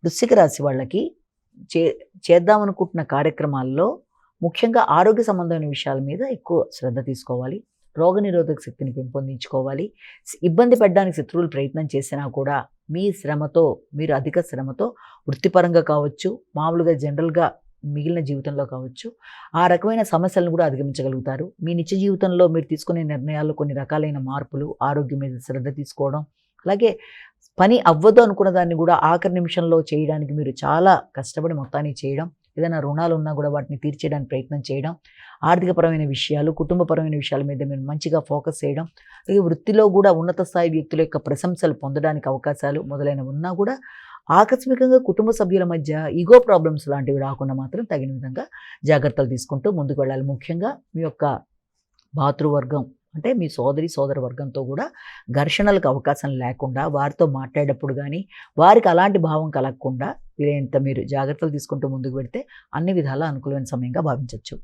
వృశ్చిక రాశి వాళ్ళకి చే చేద్దామనుకుంటున్న కార్యక్రమాల్లో ముఖ్యంగా ఆరోగ్య సంబంధమైన విషయాల మీద ఎక్కువ శ్రద్ధ తీసుకోవాలి. రోగనిరోధక శక్తిని పెంపొందించుకోవాలి. ఇబ్బంది పెట్టడానికి శత్రువులు ప్రయత్నం చేసినా కూడా మీ శ్రమతో, మీరు అధిక శ్రమతో వృత్తిపరంగా కావచ్చు, మామూలుగా జనరల్‌గా మిగిలిన జీవితంలో కావచ్చు, ఆ రకమైన సమస్యలను కూడా అధిగమించగలుగుతారు. మీ నిత్య జీవితంలో మీరు తీసుకునే నిర్ణయాల్లో కొన్ని రకాలైన మార్పులు, ఆరోగ్యం మీద శ్రద్ధ తీసుకోవడం, అలాగే పని అవ్వదు అనుకున్న దాన్ని కూడా ఆఖరి నిమిషంలో చేయడానికి మీరు చాలా కష్టపడి మొత్తాన్ని చేయడం, ఏదైనా రుణాలు ఉన్నా కూడా వాటిని తీర్చేయడానికి ప్రయత్నం చేయడం, ఆర్థికపరమైన విషయాలు, కుటుంబపరమైన విషయాల మీద మీరు మంచిగా ఫోకస్ చేయడం, అలాగే వృత్తిలో కూడా ఉన్నత స్థాయి వ్యక్తుల యొక్క ప్రశంసలు పొందడానికి అవకాశాలు మొదలైనవి ఉన్నా కూడా ఆకస్మికంగా కుటుంబ సభ్యుల మధ్య ఈగో ప్రాబ్లమ్స్ లాంటివి రాకుండా మాత్రం తగిన విధంగా జాగ్రత్తలు తీసుకుంటూ ముందుకు వెళ్ళాలి. ముఖ్యంగా మీ యొక్క భాతృవర్గం అంటే మీ సోదర వర్గంతో కూడా ఘర్షణలకు అవకాశం లేకుండా వారితో మాట్లాడేటప్పుడు కానీ వారికి అలాంటి భావం కలగకుండా వీలైనంత మీరు జాగ్రత్తలు తీసుకుంటూ ముందుకు వెళ్తే అన్ని విధాలా అనుకూలమైన సమయంగా భావించవచ్చు.